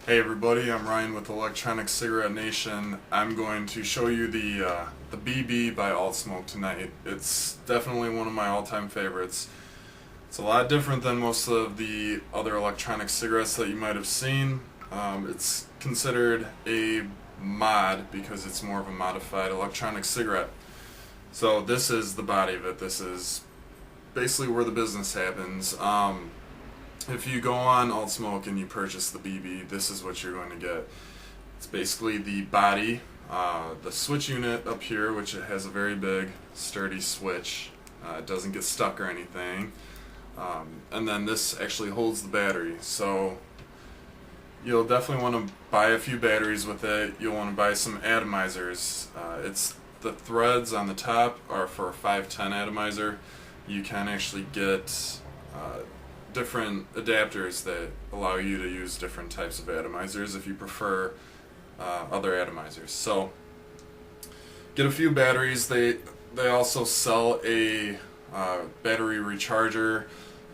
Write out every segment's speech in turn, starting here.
Hey everybody, I'm Ryan with Electronic Cigarette Nation. I'm going to show you the BB by AltSmoke tonight. It's definitely one of my all-time favorites. It's a lot different than most of the other electronic cigarettes that you might have seen. It's considered a mod because it's more of a modified electronic cigarette. So this is the body of it. This is basically where the business happens. If you go on AltSmoke and you purchase the BB, this is what you're going to get. It's basically the body, the switch unit up here, which it has a very big, sturdy switch. It doesn't get stuck or anything. And then this actually holds the battery. So you'll definitely want to buy a few batteries with it. You'll want to buy some atomizers. The threads on the top are for a 510 atomizer. You can actually get different adapters that allow you to use different types of atomizers if you prefer other atomizers. So get a few batteries. They also sell a battery recharger,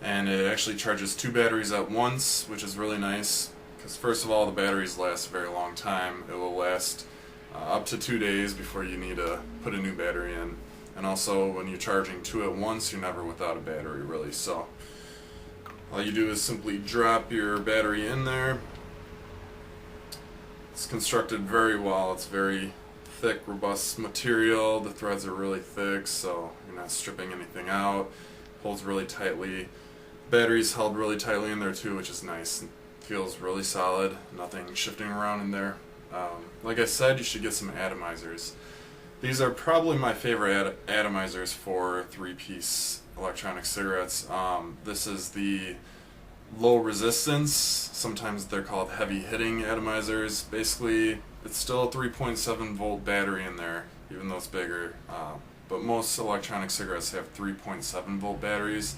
and it actually charges two batteries at once, which is really nice because first of all, the batteries last a very long time. It will last up to 2 days before you need to put a new battery in, and also when you're charging two at once, you're never without a battery really. So all you do is simply drop your battery in there. It's constructed very well. It's very thick, robust material. The threads are really thick, so you're not stripping anything out. Holds really tightly. Battery's held really tightly in there too, which is nice. It feels really solid. Nothing shifting around in there. Like I said, you should get some atomizers. These are probably my favorite atomizers for three-piece electronic cigarettes. This is the low resistance, sometimes they're called heavy hitting atomizers. Basically, it's still a 3.7 volt battery in there, even though it's bigger. But most electronic cigarettes have 3.7 volt batteries.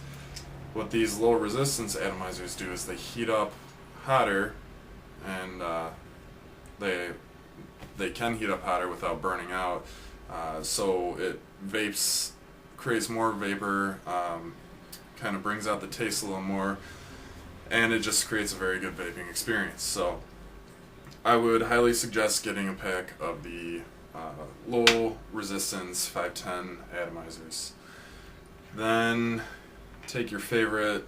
What these low resistance atomizers do is they heat up hotter, and they can heat up hotter without burning out. So it creates more vapor, kind of brings out the taste a little more, and it just creates a very good vaping experience. So I would highly suggest getting a pack of the low resistance 510 atomizers. Then take your favorite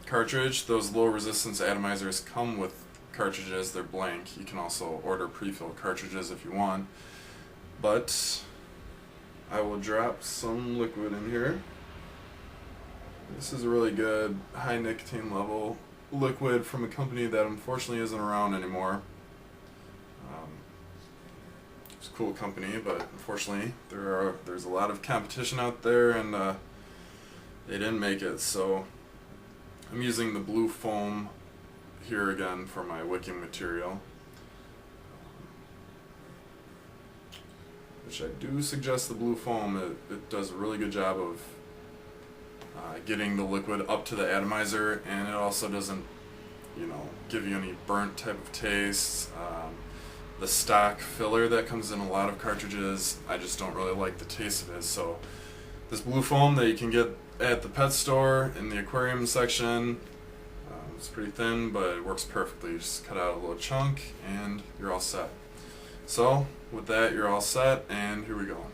cartridge. Those low resistance atomizers come with cartridges. They're blank. You can also order pre-filled cartridges if you want. But I will drop some liquid in here. This is a really good high nicotine level liquid from a company that unfortunately isn't around anymore. It's a cool company, but unfortunately there's a lot of competition out there, and they didn't make it. So I'm using the blue foam here again for my wicking material, which I do suggest the blue foam. It does a really good job of getting the liquid up to the atomizer, and it also doesn't, give you any burnt type of taste. The stock filler that comes in a lot of cartridges, I just don't really like the taste of it. So this blue foam that you can get at the pet store in the aquarium section, it's pretty thin, but it works perfectly. You just cut out a little chunk and you're all set. So with that, you're all set, and here we go.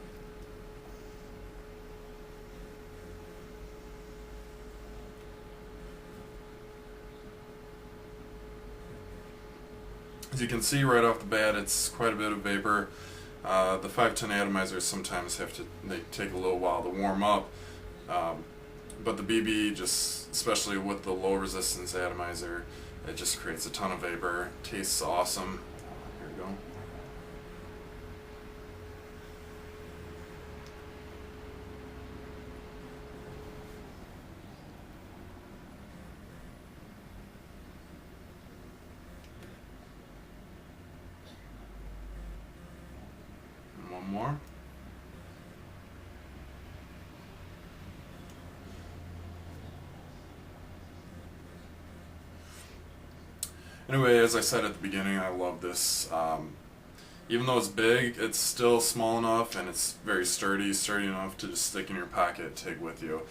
As you can see right off the bat, it's quite a bit of vapor. The 510 atomizers sometimes they take a little while to warm up, but the BB, just especially with the low resistance atomizer, it just creates a ton of vapor. Tastes awesome. Here we go. One more. Anyway, as I said at the beginning, I love this. Even though it's big, it's still small enough, and it's very sturdy enough to just stick in your pocket, take with you.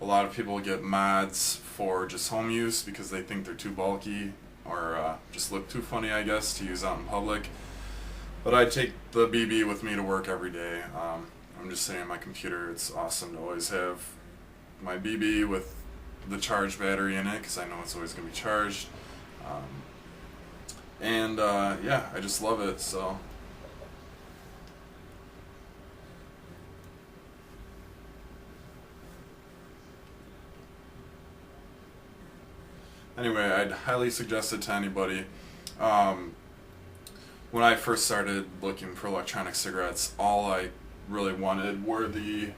A lot of people get mods for just home use because they think they're too bulky. or just look too funny, I guess, to use out in public. But I take the BB with me to work every day. I'm just sitting on my computer. It's awesome to always have my BB with the charged battery in it, because I know it's always going to be charged. Yeah, I just love it. So anyway, I'd highly suggest it to anybody. When I first started looking for electronic cigarettes, all I really wanted were the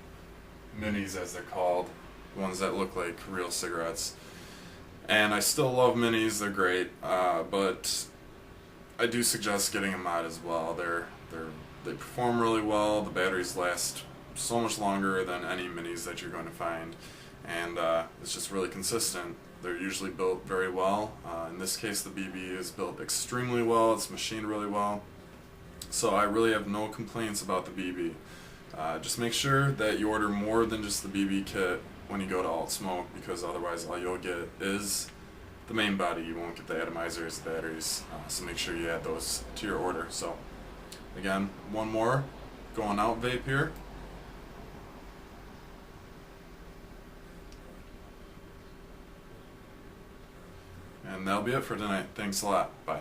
minis, as they're called, the ones that look like real cigarettes. And I still love minis; they're great. But I do suggest getting a mod as well. They perform really well. The batteries last so much longer than any minis that you're going to find, and it's just really consistent. They're usually built very well. In this case, the BB is built extremely well. It's machined really well. So I really have no complaints about the BB. Just make sure that you order more than just the BB kit when you go to AltSmoke, because otherwise all you'll get is the main body. You won't get the atomizers, the batteries. So make sure you add those to your order. So again, one more going out vape here. And that'll be it for tonight. Thanks a lot. Bye.